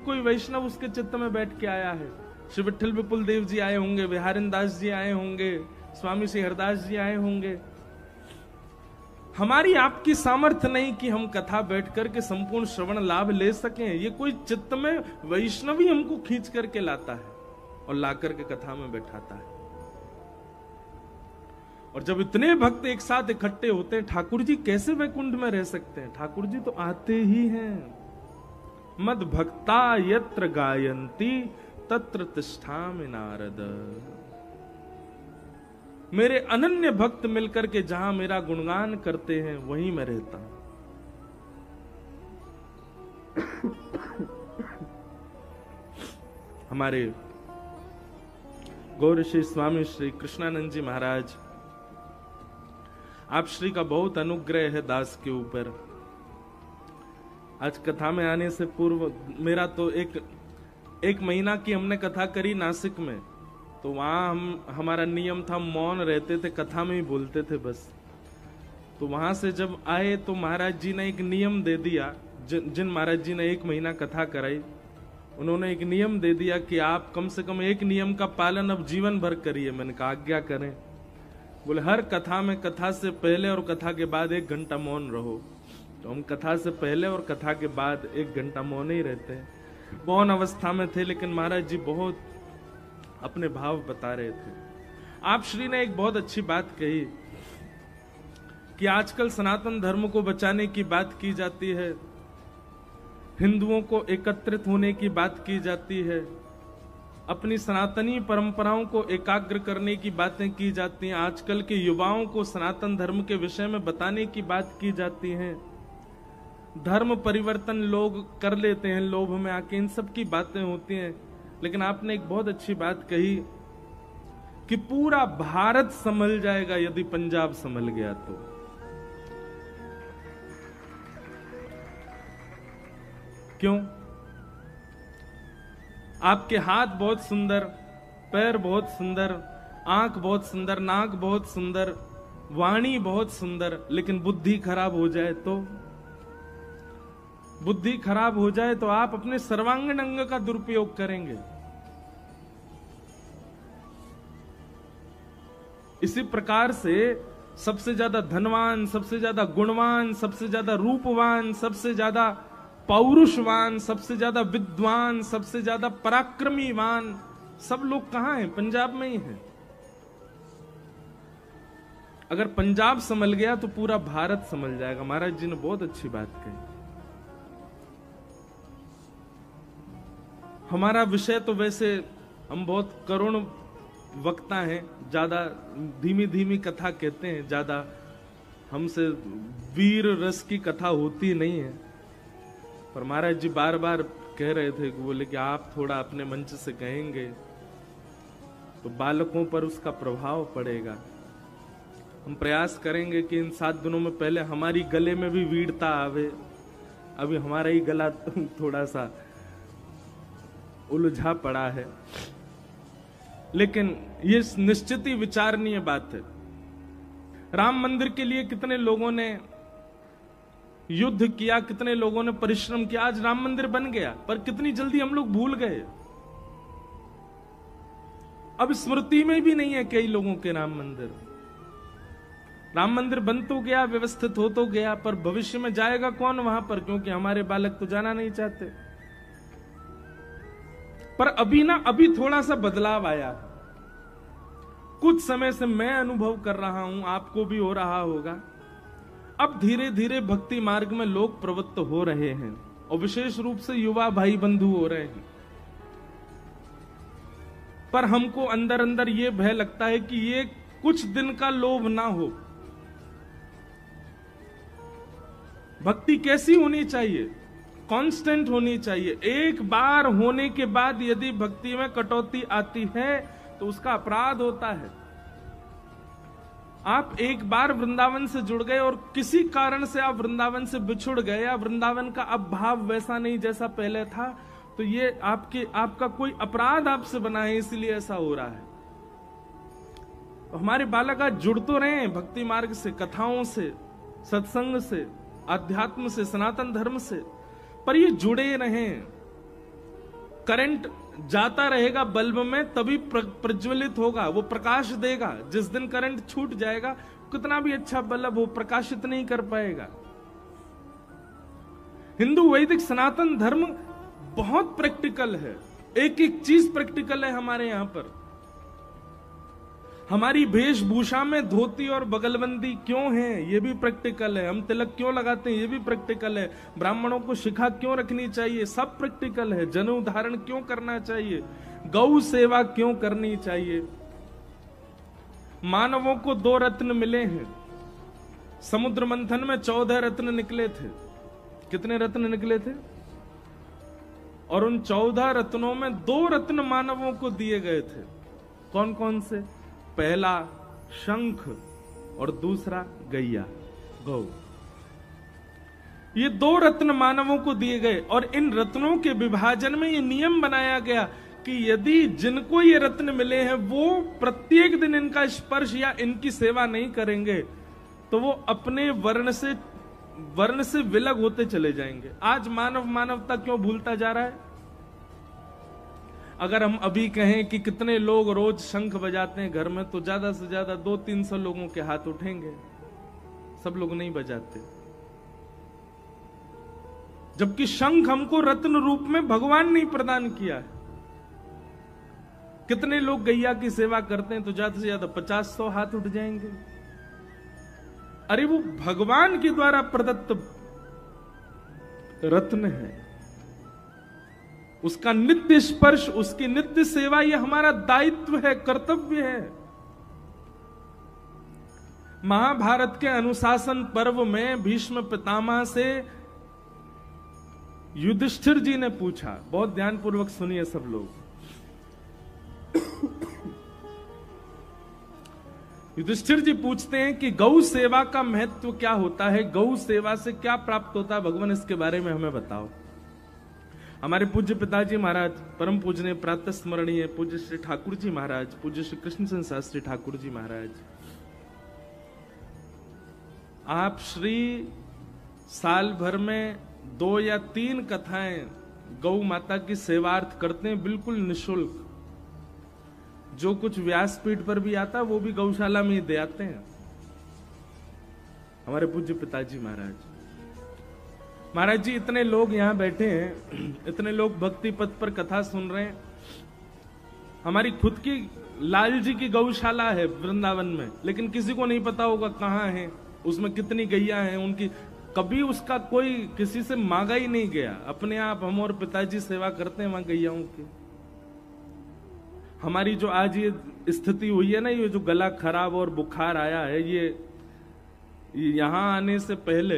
कोई वैष्णव उसके चित्त में बैठ के आया है। श्री विठल विपुल देव जी आए होंगे, बिहारिन दास जी आए होंगे, स्वामी श्री हरदास जी आए होंगे। हमारी आपकी सामर्थ्य नहीं कि हम कथा बैठ करके संपूर्ण श्रवण लाभ ले सकें। ये कोई चित्त में वैष्णवी हमको खींच करके लाता है और ला करके कथा में बैठाता है। और जब इतने भक्त एक साथ इकट्ठे होते हैं, ठाकुर जी कैसे वैकुंठ में रह सकते हैं? ठाकुर जी तो आते ही हैं। मद भक्ता यत्र गायन्ति तत्र तिष्ठामि नारद। मेरे अनन्य भक्त मिलकर के जहां मेरा गुणगान करते हैं वहीं मैं रहता हूं। हमारे गौर श्री स्वामी श्री कृष्णानंद जी महाराज, आप श्री का बहुत अनुग्रह है दास के ऊपर। आज कथा में आने से पूर्व मेरा तो एक महीना की हमने कथा करी नासिक में, तो वहां हमारा नियम था मौन रहते थे, कथा में ही बोलते थे बस। तो वहां से जब आए तो महाराज जी ने एक नियम दे दिया, जिन महाराज जी ने 1 महीना कथा कराई, उन्होंने एक नियम दे दिया कि आप कम से कम एक नियम का पालन अब जीवन भर करिए। मैंने कहा आज्ञा करें। बोले हर कथा में कथा से पहले और कथा के बाद 1 घंटा मौन रहो। तो हम कथा से पहले और कथा के बाद 1 घंटा मौन ही रहते हैं। मौन अवस्था में थे, लेकिन महाराज जी बहुत अपने भाव बता रहे थे। आप श्री ने एक बहुत अच्छी बात कही कि आजकल सनातन धर्म को बचाने की बात की जाती है, हिंदुओं को एकत्रित होने की बात की जाती है, अपनी सनातनी परंपराओं को एकाग्र करने की बातें की जाती हैं, आजकल के युवाओं को सनातन धर्म के विषय में बताने की बात की जाती है, धर्म परिवर्तन लोग कर लेते हैं लोभ में आके, इन सब की बातें होती हैं। लेकिन आपने एक बहुत अच्छी बात कही कि पूरा भारत संभल जाएगा यदि पंजाब संभल गया तो। क्यों? आपके हाथ बहुत सुंदर, पैर बहुत सुंदर, आंख बहुत सुंदर, नाक बहुत सुंदर, वाणी बहुत सुंदर, लेकिन बुद्धि खराब हो जाए तो? बुद्धि खराब हो जाए तो आप अपने सर्वांगीण अंग का दुरुपयोग करेंगे। इसी प्रकार से सबसे ज्यादा धनवान, सबसे ज्यादा गुणवान, सबसे ज्यादा रूपवान, सबसे ज्यादा पौरुषवान, सबसे ज्यादा विद्वान, सबसे ज्यादा पराक्रमीवान सब लोग कहां हैं? पंजाब में ही हैं। अगर पंजाब संभल गया तो पूरा भारत संभल जाएगा। महाराज जी ने बहुत अच्छी बात कही। हमारा विषय तो वैसे हम बहुत करुण वक्ता हैं, ज्यादा धीमी धीमी कथा कहते हैं, ज्यादा हमसे वीर रस की कथा होती नहीं है। पर महाराज जी बार बार कह रहे थे कि बोले कि आप थोड़ा अपने मंच से कहेंगे तो बालकों पर उसका प्रभाव पड़ेगा। हम प्रयास करेंगे कि इन 7 दिनों में पहले हमारी गले में भी वीरता आवे। अभी हमारा ही गला थोड़ा सा उलझा पड़ा है, लेकिन ये निश्चित ही विचारणीय बात है। राम मंदिर के लिए कितने लोगों ने युद्ध किया, कितने लोगों ने परिश्रम किया, आज राम मंदिर बन गया, पर कितनी जल्दी हम लोग भूल गए। अब स्मृति में भी नहीं है कई लोगों के राम मंदिर। राम मंदिर बन तो गया, व्यवस्थित हो तो गया, पर भविष्य में जाएगा कौन वहां पर? क्योंकि हमारे बालक तो जाना नहीं चाहते। पर अभी थोड़ा सा बदलाव आया। कुछ समय से मैं अनुभव कर रहा हूं, आपको भी हो रहा होगा। अब धीरे धीरे भक्ति मार्ग में लोग प्रवृत्त हो रहे हैं, और विशेष रूप से युवा भाई बंधु हो रहे हैं। पर हमको अंदर अंदर ये भय लगता है कि ये कुछ दिन का लोभ ना हो। भक्ति कैसी होनी चाहिए? कांस्टेंट होनी चाहिए। एक बार होने के बाद यदि भक्ति में कटौती आती है तो उसका अपराध होता है। आप एक बार वृंदावन से जुड़ गए और किसी कारण से आप वृंदावन से बिछुड़ गए, या वृंदावन का अब भाव वैसा नहीं जैसा पहले था, तो ये आपका कोई अपराध आपसे बना है, इसलिए ऐसा हो रहा है। तो हमारे बालक आज जुड़ तो रहे हैं भक्ति मार्ग से, कथाओं से, सत्संग से, अध्यात्म से, सनातन धर्म से, पर ये जुड़े रहें। करंट जाता रहेगा बल्ब में, तभी प्रज्वलित होगा, वो प्रकाश देगा। जिस दिन करंट छूट जाएगा, कितना भी अच्छा बल्ब हो, प्रकाशित नहीं कर पाएगा। हिंदू वैदिक सनातन धर्म बहुत प्रैक्टिकल है, एक एक चीज प्रैक्टिकल है हमारे यहां पर। हमारी वेशभूषा में धोती और बगलबंदी क्यों है, ये भी प्रैक्टिकल है। हम तिलक क्यों लगाते हैं, ये भी प्रैक्टिकल है। ब्राह्मणों को शिखा क्यों रखनी चाहिए, सब प्रैक्टिकल है। जनेऊ धारण क्यों करना चाहिए, गौ सेवा क्यों करनी चाहिए। मानवों को 2 रत्न मिले हैं। समुद्र मंथन में 14 रत्न निकले थे। कितने रत्न निकले थे? और उन 14 रत्नों में 2 रत्न मानवों को दिए गए थे। कौन कौन से? पहला शंख और दूसरा गैया, गौ। ये 2 रत्न मानवों को दिए गए। और इन रत्नों के विभाजन में ये नियम बनाया गया कि यदि जिनको ये रत्न मिले हैं वो प्रत्येक दिन इनका स्पर्श या इनकी सेवा नहीं करेंगे तो वो अपने वर्ण से विलग होते चले जाएंगे। आज मानवता क्यों भूलता जा रहा है? अगर हम अभी कहें कि कितने लोग रोज शंख बजाते हैं घर में, तो ज्यादा से ज्यादा 200-300 लोगों के हाथ उठेंगे। सब लोग नहीं बजाते। जबकि शंख हमको रत्न रूप में भगवान ने प्रदान किया है। कितने लोग गैया की सेवा करते हैं, तो ज्यादा से ज्यादा 50-100 हाथ उठ जाएंगे। अरे वो भगवान के द्वारा प्रदत्त रत्न है, उसका नित्य स्पर्श, उसकी नित्य सेवा, ये हमारा दायित्व है, कर्तव्य है। महाभारत के अनुशासन पर्व में भीष्म पितामह से युधिष्ठिर जी ने पूछा, बहुत ध्यानपूर्वक सुनिए सब लोग। युधिष्ठिर जी पूछते हैं कि गौ सेवा का महत्व क्या होता है, गौ सेवा से क्या प्राप्त होता है, भगवान इसके बारे में हमें बताओ। हमारे पूज्य पिताजी महाराज, परम पूजनीय प्रातः स्मरणीय पूज्य श्री ठाकुर जी महाराज, पूज्य श्री कृष्णचंद्र शास्त्री ठाकुर जी महाराज, आप श्री साल भर में 2 या 3 कथाएं गौ माता की सेवार्थ करते हैं, बिल्कुल निःशुल्क। जो कुछ व्यासपीठ पर भी आता है वो भी गौशाला में ही दे आते हैं हमारे पूज्य पिताजी महाराज। महाराज जी, इतने लोग यहां बैठे हैं, इतने लोग भक्ति पथ पर कथा सुन रहे हैं। हमारी खुद की लाल जी की गौशाला है वृंदावन में, लेकिन किसी को नहीं पता होगा कहां है, उसमें कितनी गैया हैं उनकी। कभी उसका कोई किसी से मांगा ही नहीं गया, अपने आप हम और पिताजी सेवा करते हैं वहां गैयाओं की। हमारी जो आज ये स्थिति हुई है ना, ये जो गला खराब और बुखार आया है, ये यहां आने से पहले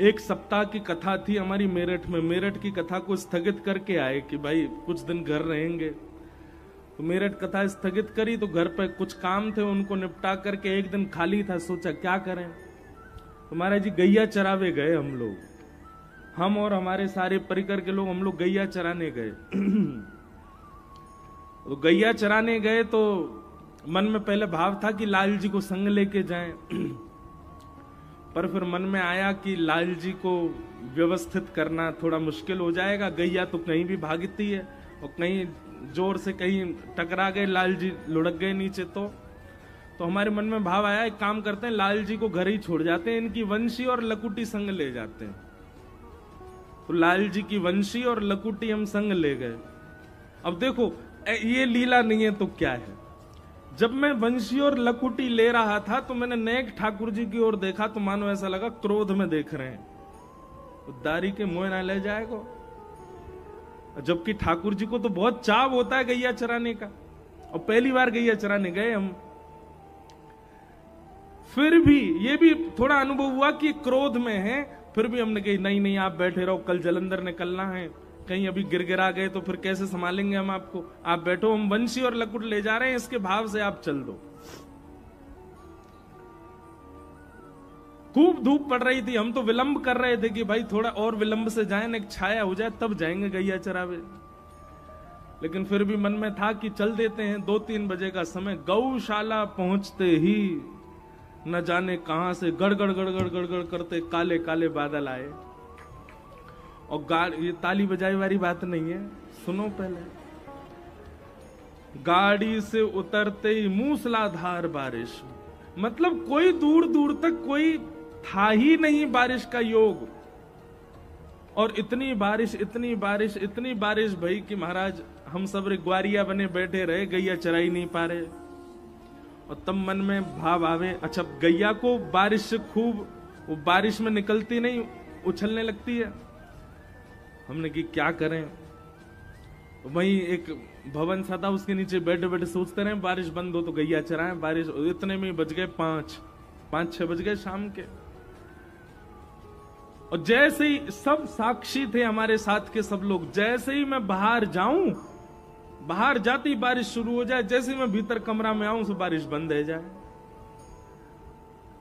1 सप्ताह की कथा थी हमारी मेरठ में। मेरठ की कथा को स्थगित करके आए कि भाई कुछ दिन घर रहेंगे, तो मेरठ कथा स्थगित करी। तो घर पे कुछ काम थे, उनको निपटा करके 1 दिन खाली था, सोचा क्या करें। तो महाराज जी गैया चरावे गए हम लोग, हम और हमारे सारे परिकर के लोग, हम लोग गैया चराने गए। तो गैया चराने गए तो मन में पहले भाव था कि लाल जी को संग लेके जाएं, पर फिर मन में आया कि लाल जी को व्यवस्थित करना थोड़ा मुश्किल हो जाएगा। गैया तो कहीं भी भागती है और कहीं जोर से कहीं टकरा गए, लाल जी लुढ़क गए नीचे। तो हमारे मन में भाव आया, एक काम करते हैं, लाल जी को घर ही छोड़ जाते हैं, इनकी वंशी और लकुटी संग ले जाते हैं। तो लाल जी की वंशी और लकुटी हम संग ले गए। अब देखो ये लीला नहीं है तो क्या है। जब मैं वंशी और लकुटी ले रहा था तो मैंने नेक ठाकुर जी की ओर देखा, तो मानो ऐसा लगा क्रोध में देख रहे हैं, तो दारी के मुंह ना ले जाएगा। जबकि ठाकुर जी को तो बहुत चाव होता है गैया चराने का, और पहली बार गैया चराने गए हम। फिर भी ये भी थोड़ा अनुभव हुआ कि क्रोध में है, फिर भी हमने कही नहीं नहीं आप बैठे रहो, कल जलंधर निकलना है, कहीं अभी गिरगिरा गए तो फिर कैसे संभालेंगे हम आपको, आप बैठो, हम वंशी और लकुट ले जा रहे हैं, इसके भाव से आप चल दो। खूब धूप पड़ रही थी, हम तो विलंब कर रहे थे कि भाई थोड़ा और विलंब से जाए, एक छाया हो जाए तब जाएंगे गैया चरावे। लेकिन फिर भी मन में था कि चल देते हैं। 2-3 बजे का समय, गौशाला पहुंचते ही न जाने कहां से गड़गड़ गड़गड़ गड़गड़ करते काले काले बादल आए, और ये ताली बजाई वाली बात नहीं है, सुनो पहले। गाड़ी से उतरते ही मूसलाधार बारिश, मतलब कोई दूर दूर तक कोई था ही नहीं बारिश का योग। और इतनी बारिश इतनी बारिश इतनी बारिश भाई कि महाराज हम सब ग्वारिया बने बैठे रहे, गैया चराई नहीं पा रहे। और तब मन में भाव आवे, अच्छा गैया को बारिश से खूब, वो बारिश में निकलती नहीं, उछलने लगती है। हमने कि क्या करें। वहीं एक भवन सा था, उसके नीचे बैठे बैठे सोचते रहे बारिश बंद हो तो गैया चराएं। बारिश इतने में बज गए 5-6 बज गए शाम के। और जैसे ही सब साक्षी थे हमारे साथ के सब लोग, जैसे ही मैं बाहर जाऊं, बाहर जाती बारिश शुरू हो जाए, जैसे ही मैं भीतर कमरा में आऊं तो बारिश बंद हो जाए।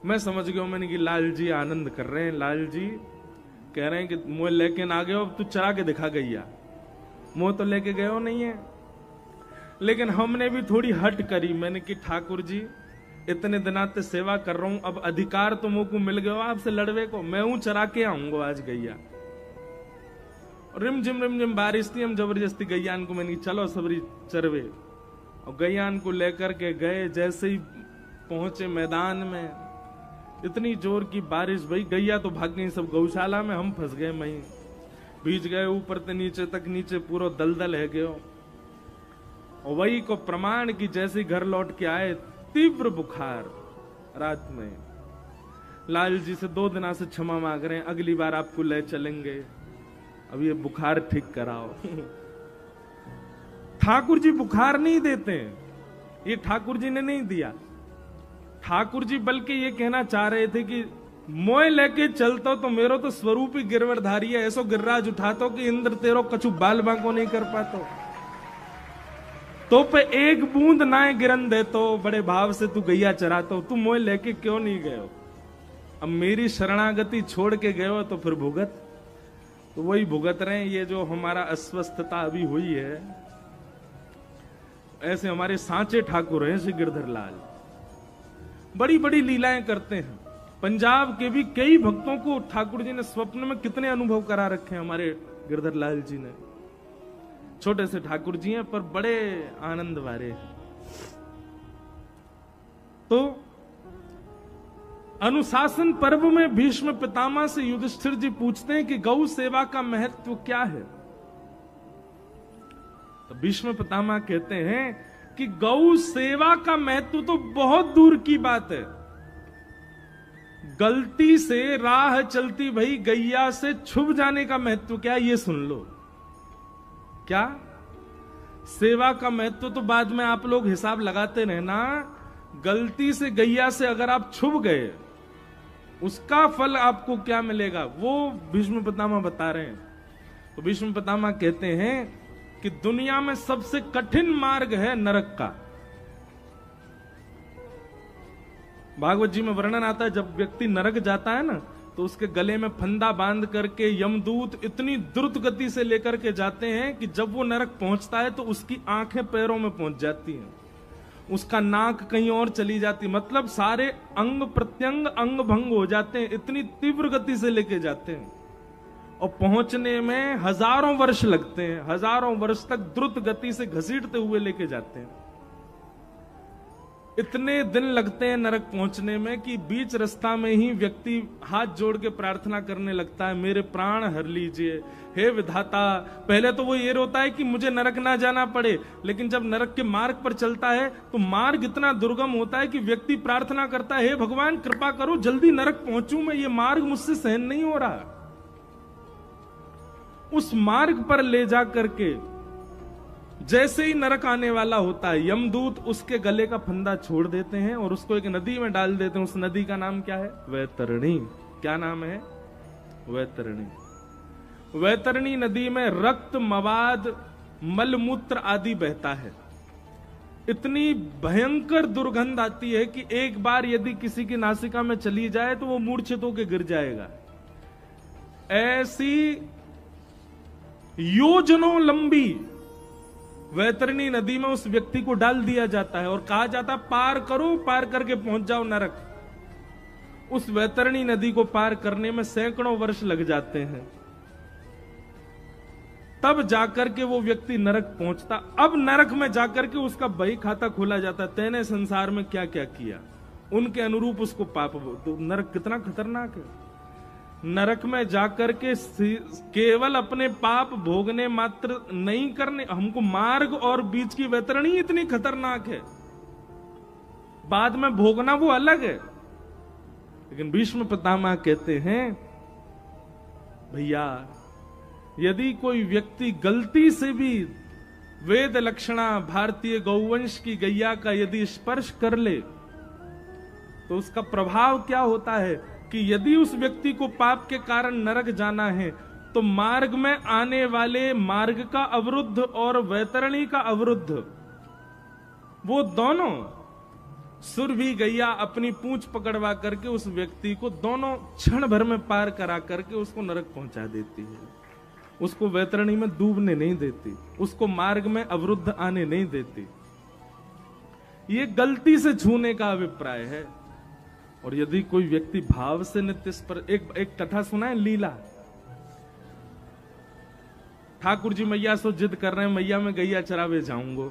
मैं समझ गया, मैंने कि लाल जी आनंद कर रहे हैं, लाल जी कह रहे हैं कि मुझे लेके ना गए, अब तू चरा के दिखा गैया। मुझे तो लेके गए हो नहीं है। लेकिन हमने भी थोड़ी हट करी। मैंने कि ठाकुर जी इतने दिनाते सेवा कर रहा हूं, अब अधिकार तो मुझको मिल गया आपसे लड़वे को, मैं हूं चरा के आऊंगा आज गैया। रिमझिम बारिश थी, हम जबरदस्ती गैयान को, मैंने चलो सबरी चरवे। और गैयान को लेकर के गए। जैसे ही पहुंचे मैदान में, इतनी जोर की बारिश भाई, गैया तो भाग गई सब गौशाला में, हम फंस गए वहीं, भीज गए ऊपर से नीचे तक, नीचे पूरा दलदल है गयो। और वही को प्रमाण की जैसे घर लौट के आए, तीव्र बुखार रात में। लाल जी से 2 दिना से क्षमा मांग रहे हैं, अगली बार आपको ले चलेंगे, अब ये बुखार ठीक कराओ। ठाकुर जी बुखार नहीं देते, ये ठाकुर जी ने नहीं दिया। ठाकुर जी बल्कि ये कहना चाह रहे थे कि मोय लेके चलतो तो मेरो तो स्वरूप ही गिरवरधारी है, ऐसो गिर्राज उठातो कि इंद्र तेरो कछु बाल बांको नहीं कर पातो। तो पे एक बूंद नाए गिरन दे तो बड़े भाव से तू गैया चरातो, तू मोय लेके क्यों नहीं गए हो? अब मेरी शरणागति छोड़ के गए हो तो फिर भुगत, तो वही भुगत रहे हैं। ये जो हमारा अस्वस्थता अभी हुई है, ऐसे हमारे सांचे ठाकुर हैं श्री गिरधर लाल, बड़ी बड़ी लीलाएं करते हैं। पंजाब के भी कई भक्तों को ठाकुर जी ने स्वप्न में कितने अनुभव करा रखे हैं हमारे गिरधर लाल जी ने। छोटे से ठाकुर जी हैं पर बड़े आनंद वाले। तो अनुशासन पर्व में भीष्म पितामह से युधिष्ठिर जी पूछते हैं कि गौ सेवा का महत्व क्या है। तो भीष्म पितामह कहते हैं कि गौ सेवा का महत्व तो बहुत दूर की बात है। गलती से राह चलती भई गैया से छुप जाने का महत्व क्या, ये सुन लो। क्या सेवा का महत्व तो बाद में आप लोग हिसाब लगाते रहना। गलती से गैया से अगर आप छुप गए, उसका फल आपको क्या मिलेगा, वो भीष्म पितामह बता रहे हैं। तो भीष्म पितामह कहते हैं कि दुनिया में सबसे कठिन मार्ग है नरक का। भागवत जी में वर्णन आता है, जब व्यक्ति नरक जाता है ना, तो उसके गले में फंदा बांध करके यमदूत इतनी द्रुत गति से लेकर के जाते हैं कि जब वो नरक पहुंचता है तो उसकी आंखें पैरों में पहुंच जाती हैं, उसका नाक कहीं और चली जाती, मतलब सारे अंग प्रत्यंग अंग भंग हो जाते हैं, इतनी तीव्र गति से लेके जाते हैं। और पहुंचने में हजारों वर्ष लगते हैं, हजारों वर्ष तक द्रुत गति से घसीटते हुए लेके जाते हैं। इतने दिन लगते हैं नरक पहुंचने में कि बीच रास्ता में ही व्यक्ति हाथ जोड़ के प्रार्थना करने लगता है, मेरे प्राण हर लीजिए, हे विधाता। पहले तो वो ये रोता है कि मुझे नरक ना जाना पड़े, लेकिन जब नरक के मार्ग पर चलता है तो मार्ग इतना दुर्गम होता है कि व्यक्ति प्रार्थना करता है, हे भगवान कृपा करो जल्दी नरक पहुंचूं मैं, ये मार्ग मुझसे सहन नहीं हो रहा। उस मार्ग पर ले जा करके जैसे ही नरक आने वाला होता है, यमदूत उसके गले का फंदा छोड़ देते हैं और उसको एक नदी में डाल देते हैं। उस नदी का नाम क्या है? वैतरणी। क्या नाम है? वैतरणी। वैतरणी नदी में रक्त, मवाद, मलमूत्र आदि बहता है। इतनी भयंकर दुर्गंध आती है कि एक बार यदि किसी की नासिका में चली जाए तो वो मूर्छित होकर गिर जाएगा। ऐसी योजनों लंबी वैतरणी नदी में उस व्यक्ति को डाल दिया जाता है और कहा जाता है पार करो, पार करके पहुंच जाओ नरक। उस वैतरणी नदी को पार करने में सैकड़ों वर्ष लग जाते हैं। तब जाकर के वो व्यक्ति नरक पहुंचता। अब नरक में जाकर के उसका बही खाता खोला जाता, तेने संसार में क्या क्या किया, उनके अनुरूप उसको पाप। तो नरक कितना खतरनाक है। नरक में जाकर के केवल अपने पाप भोगने मात्र नहीं करने, हमको मार्ग और बीच की वैतरणी इतनी खतरनाक है, बाद में भोगना वो अलग है। लेकिन भीष्म पितामह कहते हैं, भैया यदि कोई व्यक्ति गलती से भी वेद लक्षणा भारतीय गौवंश की गैया का यदि स्पर्श कर ले तो उसका प्रभाव क्या होता है कि यदि उस व्यक्ति को पाप के कारण नरक जाना है तो मार्ग में आने वाले मार्ग का अवरुद्ध और वैतरणी का अवरुद्ध, वो दोनों सुरभि गैया अपनी पूंछ पकड़वा करके उस व्यक्ति को दोनों क्षण भर में पार करा करके उसको नरक पहुंचा देती है। उसको वैतरणी में डूबने नहीं देती, उसको मार्ग में अवरुद्ध आने नहीं देती। ये गलती से छूने का अभिप्राय है। और यदि कोई व्यक्ति भाव से नित्य पर एक कथा सुना है, लीला। ठाकुर जी मैया सो जिद कर रहे हैं, मैया मैं गैया चरावे जाऊंगा।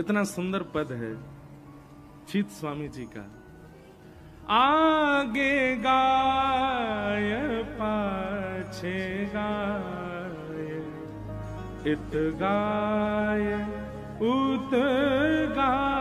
इतना सुंदर पद है चीत स्वामी जी का, आगे गाय पाछे गाय, इत गाय उत गाय।